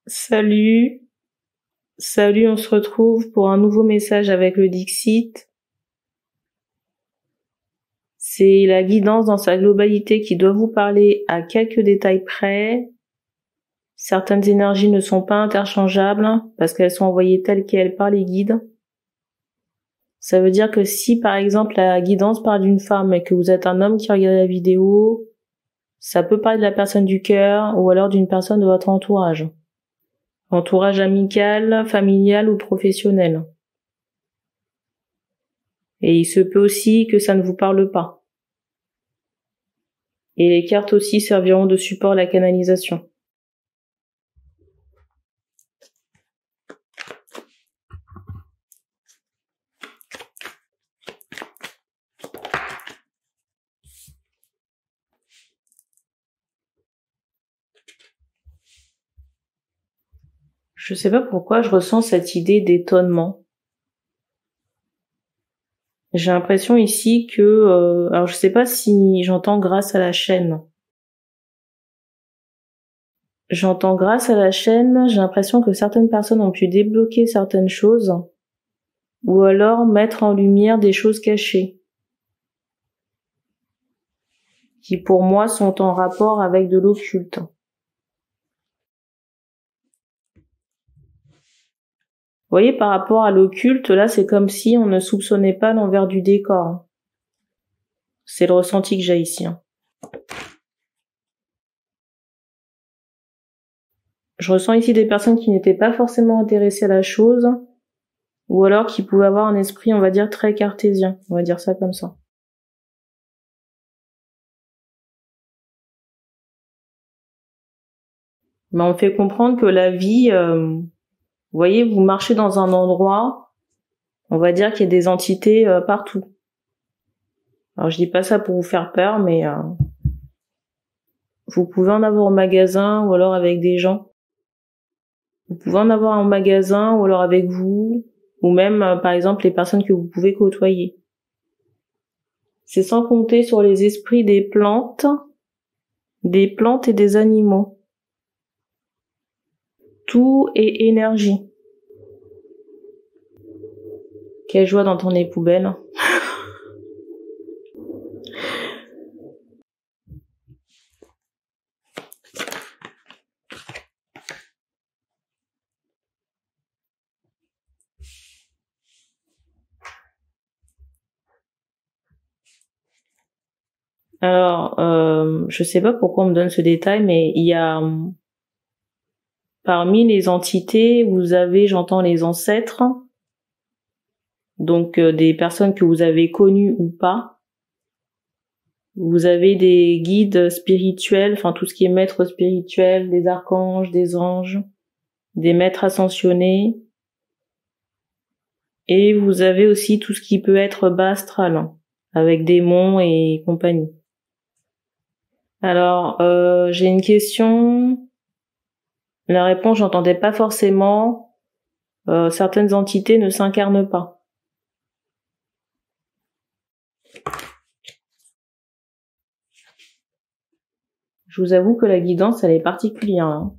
Salut, salut, on se retrouve pour un nouveau message avec le Dixit. C'est la guidance dans sa globalité qui doit vous parler à quelques détails près. Certaines énergies ne sont pas interchangeables parce qu'elles sont envoyées telles quelles par les guides. Ça veut dire que si par exemple la guidance parle d'une femme et que vous êtes un homme qui regarde la vidéo, ça peut parler de la personne du cœur ou alors d'une personne de votre entourage. Entourage amical, familial ou professionnel. Et il se peut aussi que ça ne vous parle pas. Et les cartes aussi serviront de support à la canalisation. Je sais pas pourquoi je ressens cette idée d'étonnement. J'ai l'impression ici que, alors je sais pas si j'entends grâce à la chaîne. J'entends grâce à la chaîne, j'ai l'impression que certaines personnes ont pu débloquer certaines choses, ou alors mettre en lumière des choses cachées, qui pour moi sont en rapport avec de l'occulte. Vous voyez, par rapport à l'occulte, là, c'est comme si on ne soupçonnait pas l'envers du décor. C'est le ressenti que j'ai ici. Je ressens ici des personnes qui n'étaient pas forcément intéressées à la chose, ou alors qui pouvaient avoir un esprit, on va dire, très cartésien. On va dire ça comme ça. Mais on fait comprendre que la vie, vous voyez, vous marchez dans un endroit, on va dire qu'il y a des entités partout. Alors je dis pas ça pour vous faire peur, mais vous pouvez en avoir au magasin ou alors avec des gens. Vous pouvez en avoir en magasin ou alors avec vous, ou même par exemple les personnes que vous pouvez côtoyer. C'est sans compter sur les esprits des plantes et des animaux. Tout est énergie. Quelle joie d'entendre les poubelles. Alors, je sais pas pourquoi on me donne ce détail, mais il y a parmi les entités, vous avez, j'entends, les ancêtres, donc des personnes que vous avez connues ou pas. Vous avez des guides spirituels, enfin tout ce qui est maître spirituel, des archanges, des anges, des maîtres ascensionnés. Et vous avez aussi tout ce qui peut être bas astral, avec démons et compagnie. Alors, j'ai une question. La réponse, j'entendais pas forcément. Certaines entités ne s'incarnent pas. Je vous avoue que la guidance, elle est particulière. Hein.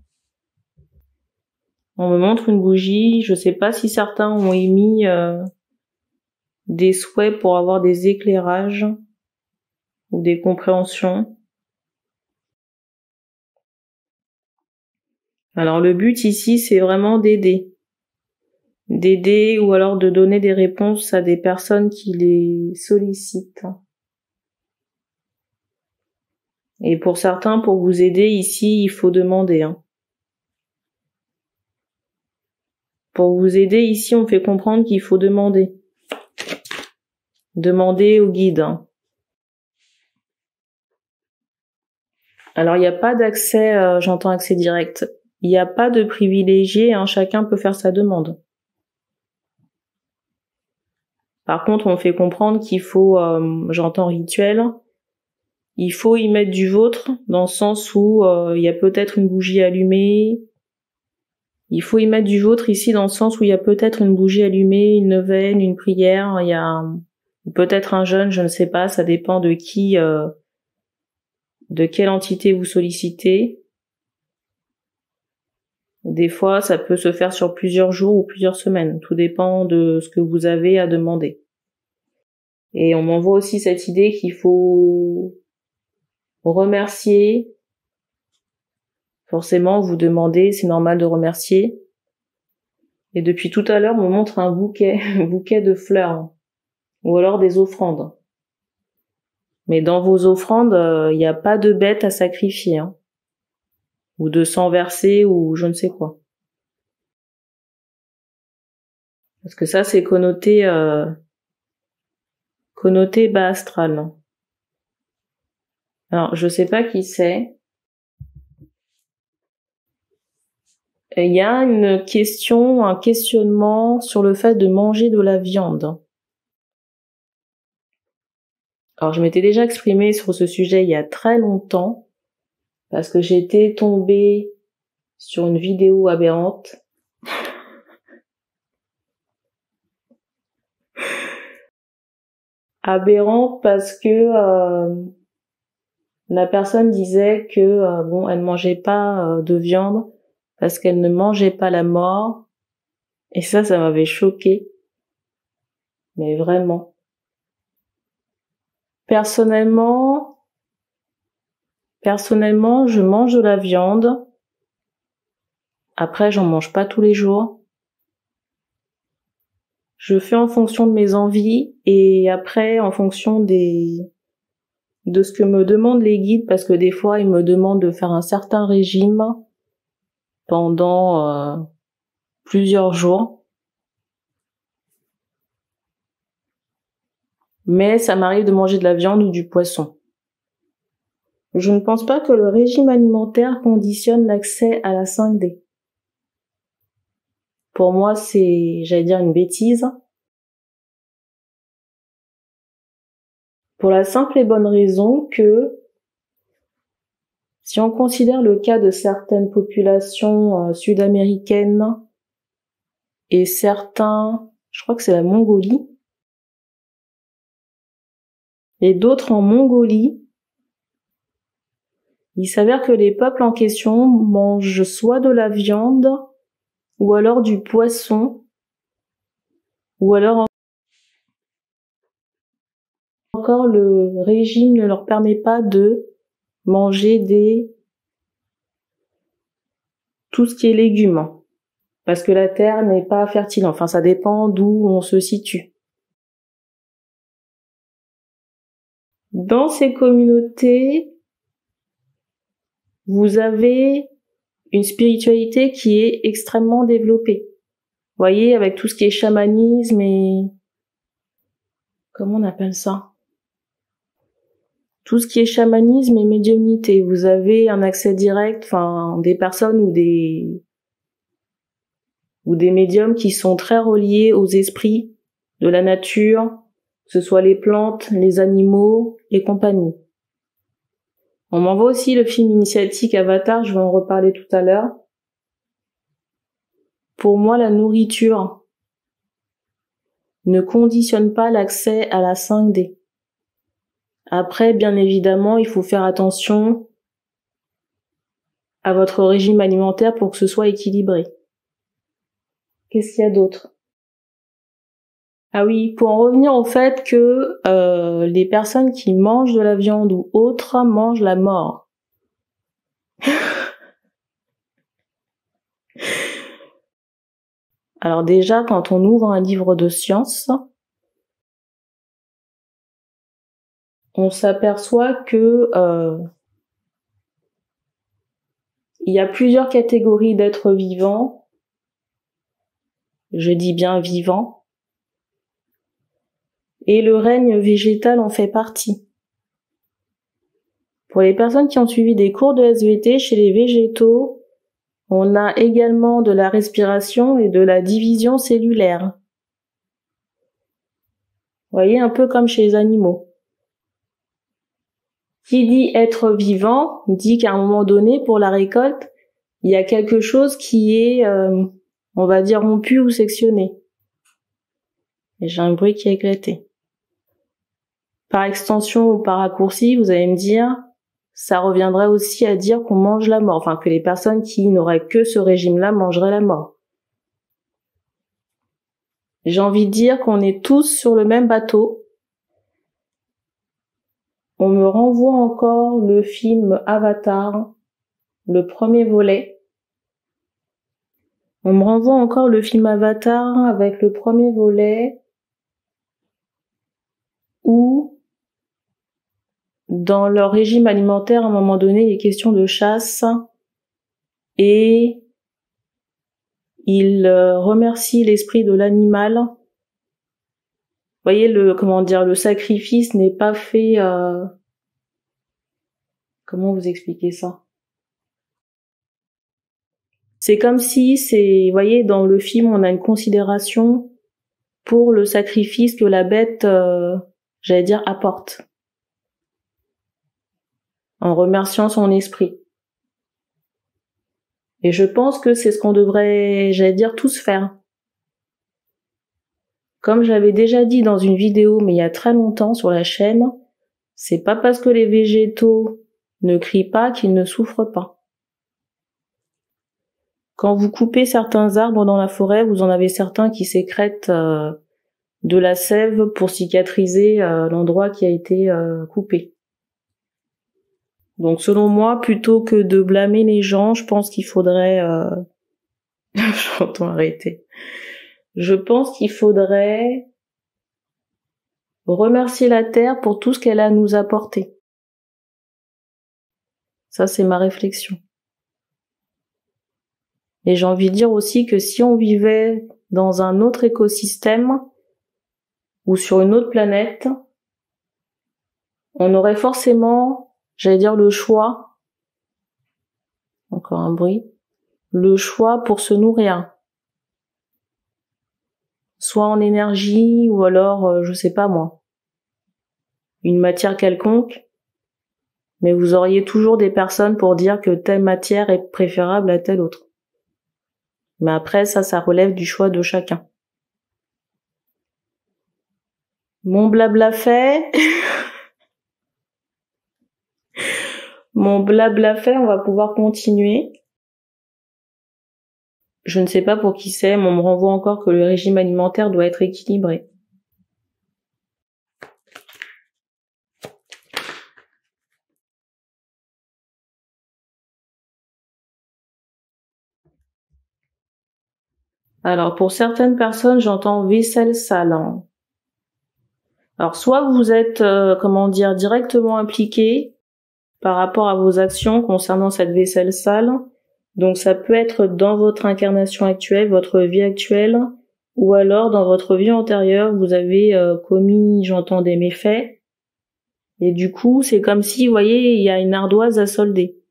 On me montre une bougie. Je sais pas si certains ont émis des souhaits pour avoir des éclairages ou des compréhensions. Alors le but ici, c'est vraiment d'aider ou alors de donner des réponses à des personnes qui les sollicitent. Et pour certains, pour vous aider ici, il faut demander. Hein. Pour vous aider ici, on fait comprendre qu'il faut demander. Demander au guide. Hein. Alors il n'y a pas d'accès, j'entends accès direct. Il n'y a pas de privilégié, hein, chacun peut faire sa demande. Par contre, on fait comprendre qu'il faut, j'entends rituel, il faut y mettre du vôtre, dans le sens où il y a peut-être une bougie allumée. Il faut y mettre du vôtre ici, dans le sens où il y a peut-être une bougie allumée, une neuvaine, une prière, il y a peut-être un jeûne, je ne sais pas, ça dépend de qui, de quelle entité vous sollicitez. Des fois, ça peut se faire sur plusieurs jours ou plusieurs semaines. Tout dépend de ce que vous avez à demander. Et on m'envoie aussi cette idée qu'il faut remercier. Forcément, vous demandez, c'est normal de remercier. Et depuis tout à l'heure, on me montre un bouquet, un bouquet de fleurs. Ou alors des offrandes. Mais dans vos offrandes, il n'y a pas de bête à sacrifier, hein. Ou de sang versé, ou je ne sais quoi. Parce que ça, c'est connoté bas astral. Alors, je sais pas qui c'est. Il y a une question, un questionnement sur le fait de manger de la viande. Alors, je m'étais déjà exprimée sur ce sujet il y a très longtemps, parce que j'étais tombée sur une vidéo aberrante. Aberrante parce que la personne disait que bon, elle mangeait pas de viande parce qu'elle ne mangeait pas la mort. Et ça m'avait choquée. Mais vraiment. Personnellement, je mange de la viande. Après, j'en mange pas tous les jours. Je fais en fonction de mes envies et après en fonction de ce que me demandent les guides, parce que des fois ils me demandent de faire un certain régime pendant plusieurs jours. Mais ça m'arrive de manger de la viande ou du poisson. Je ne pense pas que le régime alimentaire conditionne l'accès à la 5D. Pour moi, c'est, j'allais dire, une bêtise. Pour la simple et bonne raison que si on considère le cas de certaines populations sud-américaines et certains, je crois que c'est la Mongolie, et d'autres en Mongolie, il s'avère que les peuples en question mangent soit de la viande, ou alors du poisson, ou alors encore le régime ne leur permet pas de manger tout ce qui est légumes, parce que la terre n'est pas fertile. Enfin, ça dépend d'où on se situe. Dans ces communautés, vous avez une spiritualité qui est extrêmement développée. Vous voyez, avec tout ce qui est chamanisme et... comment on appelle ça ? Tout ce qui est chamanisme et médiumnité. Vous avez un accès direct, enfin, des personnes ou des médiums qui sont très reliés aux esprits de la nature, que ce soit les plantes, les animaux et compagnie. On m'envoie aussi le film initiatique Avatar, je vais en reparler tout à l'heure. Pour moi, la nourriture ne conditionne pas l'accès à la 5D. Après, bien évidemment, il faut faire attention à votre régime alimentaire pour que ce soit équilibré. Qu'est-ce qu'il y a d'autre ? Ah oui, pour en revenir au fait que les personnes qui mangent de la viande ou autres mangent la mort. Alors déjà, quand on ouvre un livre de science, on s'aperçoit que il y a plusieurs catégories d'êtres vivants. Je dis bien vivants. Et le règne végétal en fait partie. Pour les personnes qui ont suivi des cours de SVT, chez les végétaux, on a également de la respiration et de la division cellulaire. Vous voyez, un peu comme chez les animaux. Qui dit être vivant dit qu'à un moment donné, pour la récolte, il y a quelque chose qui est, on va dire, rompu ou sectionné. Et j'ai un bruit qui a éclaté. Par extension ou par raccourci, vous allez me dire, ça reviendrait aussi à dire qu'on mange la mort, enfin que les personnes qui n'auraient que ce régime-là mangeraient la mort. J'ai envie de dire qu'on est tous sur le même bateau. On me renvoie encore le film Avatar, le premier volet. On me renvoie encore le film Avatar avec le premier volet où, dans leur régime alimentaire, à un moment donné, il est question de chasse et ils remercient l'esprit de l'animal. Vous voyez, le sacrifice n'est pas fait... Comment vous expliquer ça? C'est comme si vous voyez, dans le film, on a une considération pour le sacrifice que la bête, j'allais dire, apporte. En remerciant son esprit. Et je pense que c'est ce qu'on devrait, j'allais dire, tous faire. Comme j'avais déjà dit dans une vidéo, mais il y a très longtemps sur la chaîne, c'est pas parce que les végétaux ne crient pas qu'ils ne souffrent pas. Quand vous coupez certains arbres dans la forêt, vous en avez certains qui sécrètent de la sève pour cicatriser l'endroit qui a été coupé. Donc selon moi, plutôt que de blâmer les gens, je pense qu'il faudrait... J'entends arrêter. Je pense qu'il faudrait remercier la Terre pour tout ce qu'elle a à nous apporter. Ça, c'est ma réflexion. Et j'ai envie de dire aussi que si on vivait dans un autre écosystème ou sur une autre planète, on aurait forcément, j'allais dire, le choix, encore un bruit, le choix pour se nourrir. Soit en énergie ou alors, je sais pas moi, une matière quelconque, mais vous auriez toujours des personnes pour dire que telle matière est préférable à telle autre. Mais après, ça relève du choix de chacun. Mon blabla fait. Mon blabla fait, on va pouvoir continuer. Je ne sais pas pour qui c'est, mais on me renvoie encore que le régime alimentaire doit être équilibré. Alors, pour certaines personnes, j'entends vaisselle sale. Alors, soit vous êtes, directement impliqué par rapport à vos actions concernant cette vaisselle sale. Donc, ça peut être dans votre incarnation actuelle, votre vie actuelle, ou alors dans votre vie antérieure, vous avez commis, j'entends, des méfaits. Et du coup, c'est comme si, vous voyez, il y a une ardoise à solder.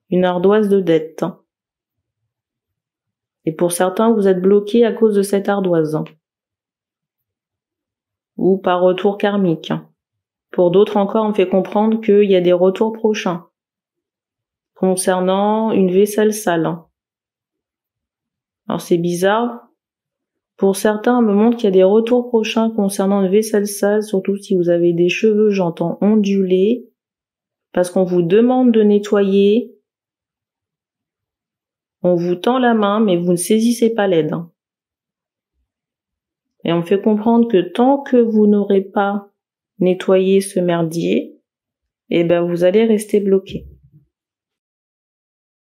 Une ardoise de dette. Et pour certains, vous êtes bloqué à cause de cette ardoise. Ou par retour karmique. Pour d'autres encore, on fait comprendre qu'il y a des retours prochains concernant une vaisselle sale. Alors c'est bizarre. Pour certains, on me montre qu'il y a des retours prochains concernant une vaisselle sale, surtout si vous avez des cheveux, j'entends, ondulés, parce qu'on vous demande de nettoyer. On vous tend la main, mais vous ne saisissez pas l'aide. Et on me fait comprendre que tant que vous n'aurez pas nettoyé ce merdier, vous allez rester bloqué.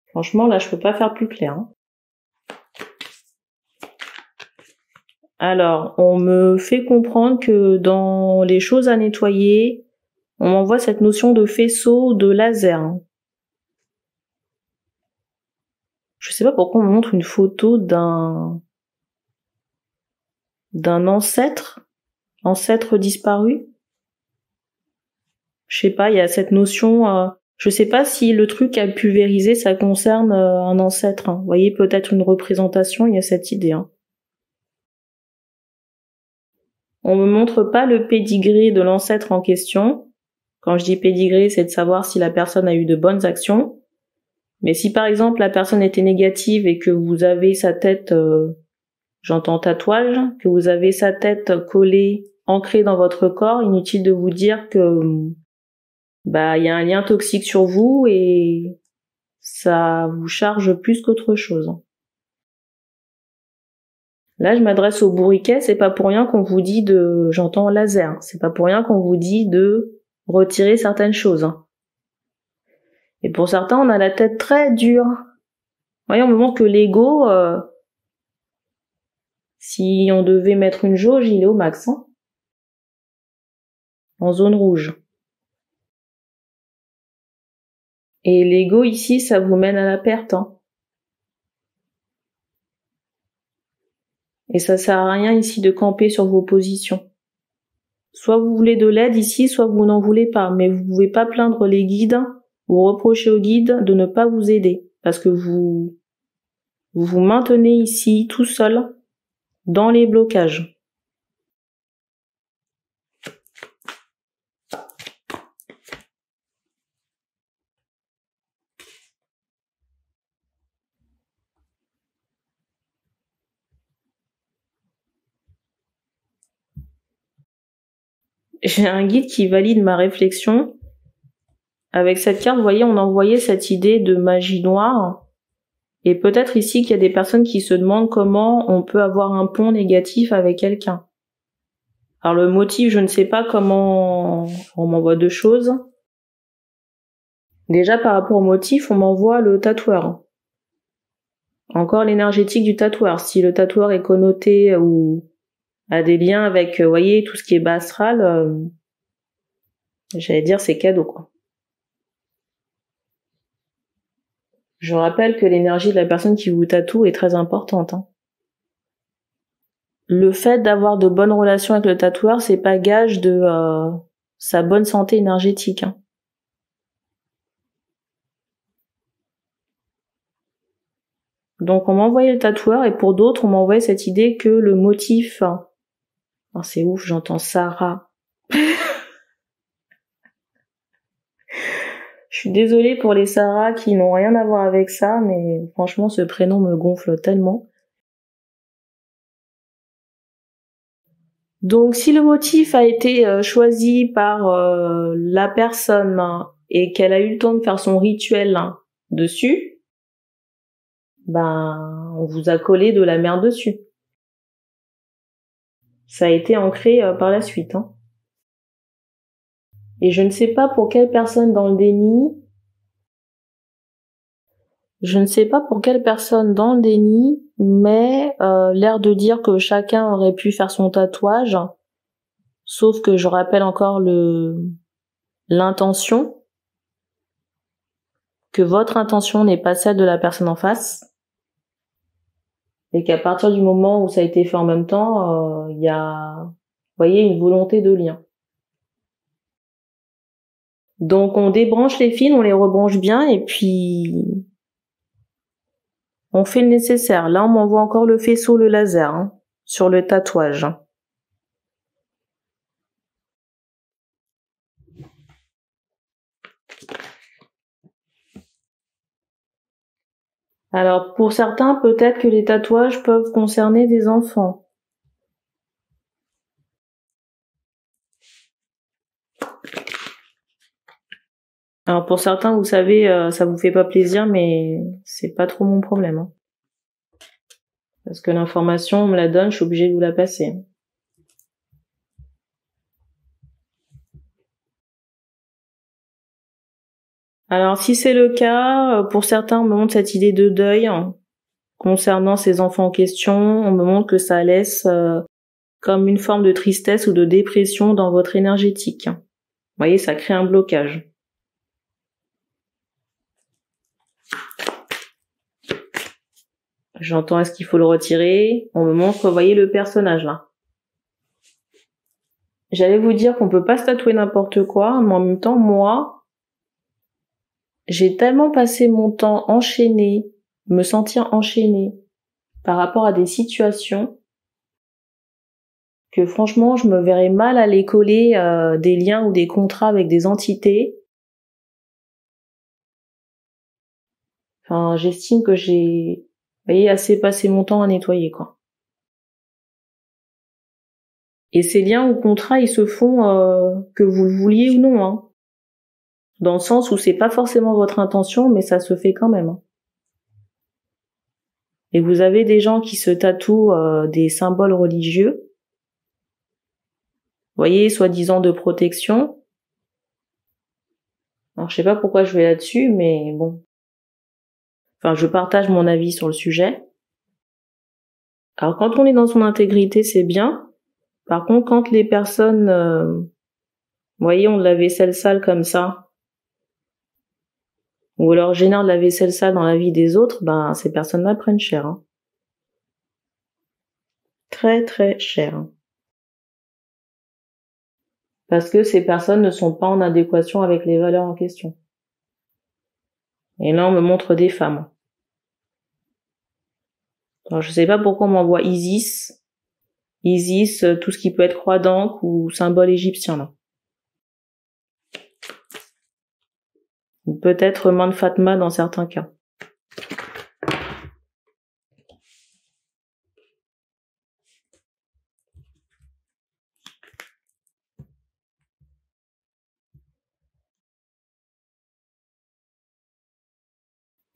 Franchement, là, je peux pas faire plus clair. Alors, on me fait comprendre que dans les choses à nettoyer, on m'envoie cette notion de faisceau de laser. Je sais pas pourquoi on me montre une photo d'un ancêtre disparu. Je sais pas, il y a cette notion, je sais pas si le truc à pulvériser, ça concerne un ancêtre. Vous voyez, peut-être une représentation, il y a cette idée. On me montre pas le pédigré de l'ancêtre en question. Quand je dis pédigré, c'est de savoir si la personne a eu de bonnes actions. Mais si par exemple la personne était négative et que vous avez sa tête, j'entends tatouage, que vous avez sa tête collée, ancrée dans votre corps, inutile de vous dire que bah il y a un lien toxique sur vous et ça vous charge plus qu'autre chose. Là, je m'adresse au bourriquet, c'est pas pour rien qu'on vous dit j'entends laser, c'est pas pour rien qu'on vous dit de retirer certaines choses. Et pour certains, on a la tête très dure. Vous voyez, on me montre que l'ego, si on devait mettre une jauge, il est au max, hein, en zone rouge. Et l'ego ici, ça vous mène à la perte, hein. Et ça sert à rien ici de camper sur vos positions. Soit vous voulez de l'aide ici, soit vous n'en voulez pas. Mais vous pouvez pas plaindre les guides ou reprocher aux guides de ne pas vous aider. Parce que vous vous maintenez ici tout seul dans les blocages. J'ai un guide qui valide ma réflexion. Avec cette carte, vous voyez, on a envoyé cette idée de magie noire. Et peut-être ici qu'il y a des personnes qui se demandent comment on peut avoir un pont négatif avec quelqu'un. Alors le motif, je ne sais pas comment on m'envoie deux choses. Déjà par rapport au motif, on m'envoie le tatoueur. Encore l'énergétique du tatoueur. Si le tatoueur est connoté ou a des liens avec, vous voyez, tout ce qui est bas astral, j'allais dire c'est cadeau, quoi. Je rappelle que l'énergie de la personne qui vous tatoue est très importante, hein. Le fait d'avoir de bonnes relations avec le tatoueur, c'est pas gage de sa bonne santé énergétique, hein. Donc on m'a envoyé le tatoueur et pour d'autres on m'a envoyé cette idée que le motif... Oh, c'est ouf, j'entends Sarah. Je suis désolée pour les Sarah qui n'ont rien à voir avec ça, mais franchement ce prénom me gonfle tellement. Donc si le motif a été choisi par la personne et qu'elle a eu le temps de faire son rituel dessus, ben on vous a collé de la merde dessus. Ça a été ancré par la suite, hein. Et je ne sais pas pour quelle personne dans le déni, mais l'air de dire que chacun aurait pu faire son tatouage, sauf que je rappelle encore l'intention, que votre intention n'est pas celle de la personne en face, et qu'à partir du moment où ça a été fait en même temps, il y a, vous voyez, une volonté de lien. Donc on débranche les fils, on les rebranche bien, et puis on fait le nécessaire. Là, on m'envoie encore le faisceau, le laser, hein, sur le tatouage. Alors, pour certains, peut-être que les tatouages peuvent concerner des enfants. Alors, pour certains, vous savez, ça vous fait pas plaisir, mais c'est pas trop mon problème, hein. Parce que l'information, on me la donne, je suis obligée de vous la passer. Alors, si c'est le cas, pour certains, on me montre cette idée de deuil concernant ces enfants en question. On me montre que ça laisse comme une forme de tristesse ou de dépression dans votre énergétique. Vous voyez, ça crée un blocage. J'entends, est-ce qu'il faut le retirer? On me montre, vous voyez le personnage là. J'allais vous dire qu'on peut pas se tatouer n'importe quoi, mais en même temps, moi, j'ai tellement passé mon temps enchaîné, me sentir enchaînée par rapport à des situations, que franchement, je me verrais mal aller coller des liens ou des contrats avec des entités. Enfin, j'estime que j'ai, vous voyez, assez passé mon temps à nettoyer, quoi. Et ces liens ou contrats, ils se font que vous le vouliez ou non, hein. Dans le sens où c'est pas forcément votre intention, mais ça se fait quand même, hein. Et vous avez des gens qui se tatouent des symboles religieux, vous voyez, soi-disant de protection. Alors je sais pas pourquoi je vais là-dessus, mais bon. Enfin, je partage mon avis sur le sujet. Alors quand on est dans son intégrité, c'est bien. Par contre, quand les personnes, vous voyez, ont de la vaisselle sale comme ça, ou alors génèrent de la vaisselle sale dans la vie des autres, ben ces personnes-là prennent cher, hein. Très très cher. Parce que ces personnes ne sont pas en adéquation avec les valeurs en question. Et là, on me montre des femmes. Alors, je sais pas pourquoi on m'envoie Isis. Isis, tout ce qui peut être croix d'encre ou symbole égyptien, là. Ou peut-être main de Fatma dans certains cas.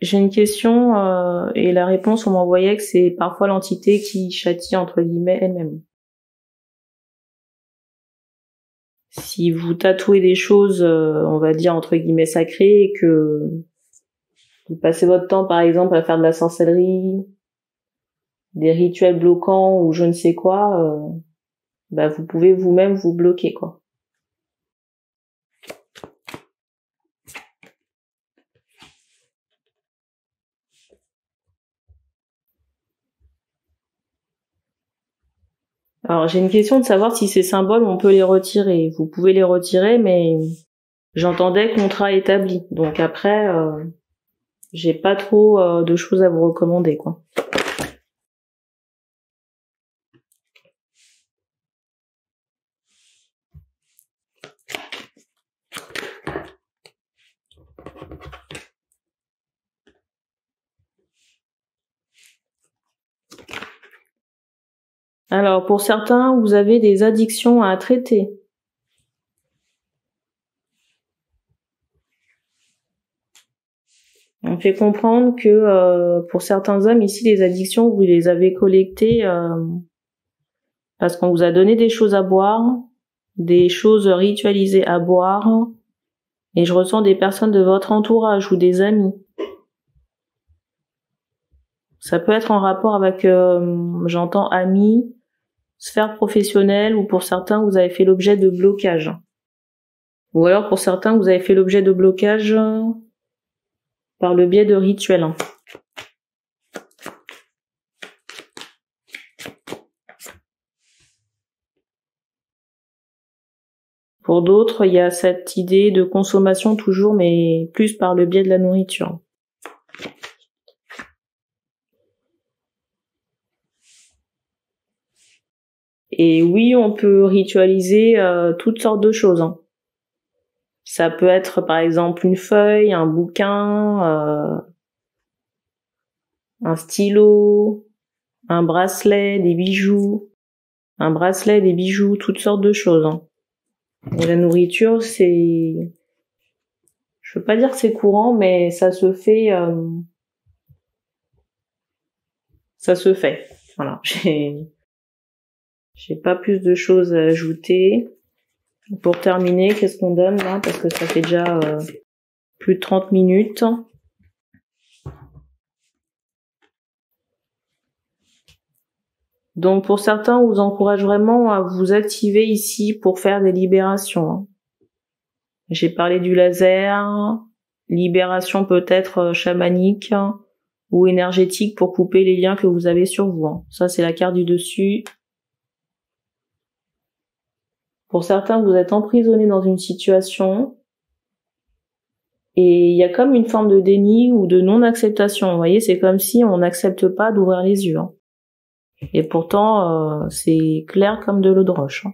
J'ai une question et la réponse, on m'envoyait que c'est parfois l'entité qui châtie entre guillemets elle-même. Si vous tatouez des choses, on va dire entre guillemets sacrées, et que vous passez votre temps par exemple à faire de la sorcellerie, des rituels bloquants ou je ne sais quoi, bah vous pouvez vous-même vous bloquer, quoi. Alors j'ai une question de savoir si ces symboles on peut les retirer. Vous pouvez les retirer, mais j'entendais contrat établi. Donc après, j'ai pas trop de choses à vous recommander, quoi. Alors pour certains, vous avez des addictions à traiter. On fait comprendre que pour certains hommes ici, les addictions, vous les avez collectées parce qu'on vous a donné des choses à boire, des choses ritualisées à boire, et je ressens des personnes de votre entourage ou des amis. Ça peut être en rapport avec, j'entends amis, sphère professionnelle, ou pour certains, vous avez fait l'objet de blocages. Ou alors pour certains, vous avez fait l'objet de blocages par le biais de rituels. Pour d'autres, il y a cette idée de consommation toujours, mais plus par le biais de la nourriture. Et oui, on peut ritualiser toutes sortes de choses, hein. Ça peut être par exemple une feuille, un bouquin, un stylo, un bracelet, des bijoux, toutes sortes de choses, hein. Et la nourriture, c'est, je veux pas dire que c'est courant, mais ça se fait. Voilà. J'ai pas plus de choses à ajouter. Pour terminer, qu'est-ce qu'on donne là? Parce que ça fait déjà plus de 30 minutes. Donc pour certains, on vous encourage vraiment à vous activer ici pour faire des libérations, hein. J'ai parlé du laser, libération peut-être chamanique ou énergétique pour couper les liens que vous avez sur vous, hein. Ça, c'est la carte du dessus. Pour certains, vous êtes emprisonné dans une situation et il y a comme une forme de déni ou de non-acceptation. Vous voyez, c'est comme si on n'accepte pas d'ouvrir les yeux, hein. Et pourtant, c'est clair comme de l'eau de roche, hein.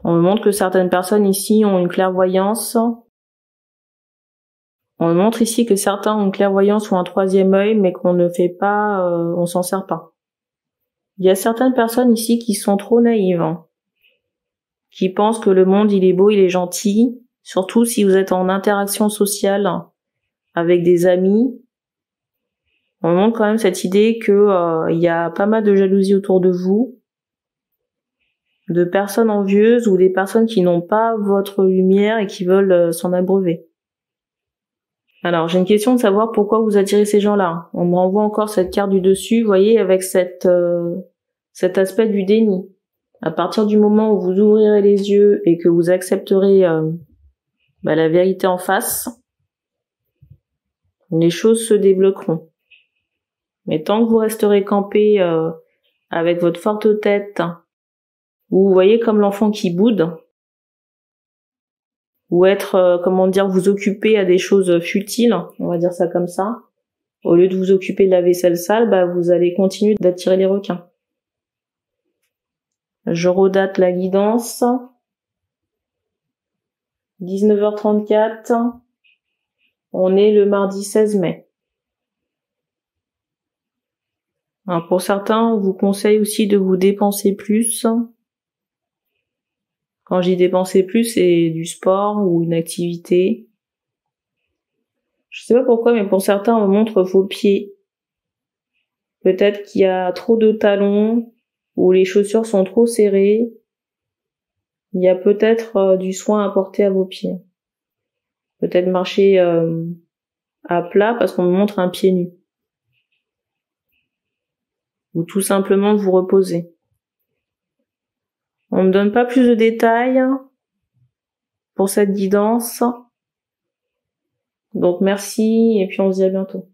On me montre que certaines personnes ici ont une clairvoyance. On me montre ici que certains ont une clairvoyance ou un troisième œil, mais qu'on ne fait pas, on s'en sert pas. Il y a certaines personnes ici qui sont trop naïves, hein, qui pensent que le monde il est beau, il est gentil, Surtout si vous êtes en interaction sociale avec des amis. On montre quand même cette idée que y a pas mal de jalousie autour de vous, de personnes envieuses ou des personnes qui n'ont pas votre lumière et qui veulent s'en abreuver. Alors, j'ai une question de savoir pourquoi vous attirez ces gens-là. On me renvoie encore cette carte du dessus, vous voyez, avec cet aspect du déni. À partir du moment où vous ouvrirez les yeux et que vous accepterez la vérité en face, les choses se débloqueront. Mais tant que vous resterez campé avec votre forte tête, ou vous voyez comme l'enfant qui boude, ou être, vous occuper à des choses futiles, on va dire ça comme ça, au lieu de vous occuper de la vaisselle sale, vous allez continuer d'attirer les requins. Je redate la guidance. 19h34. On est le mardi 16 mai. Alors pour certains, on vous conseille aussi de vous dépenser plus. Quand j'y dépenser plus, c'est du sport ou une activité. Je sais pas pourquoi, mais pour certains, on montre vos pieds. Peut-être qu'il y a trop de talons, ou les chaussures sont trop serrées. Il y a peut-être du soin à porter à vos pieds. Peut-être marcher à plat parce qu'on me montre un pied nu. Ou tout simplement vous reposer. On me donne pas plus de détails pour cette guidance. Donc merci et puis on se dit à bientôt.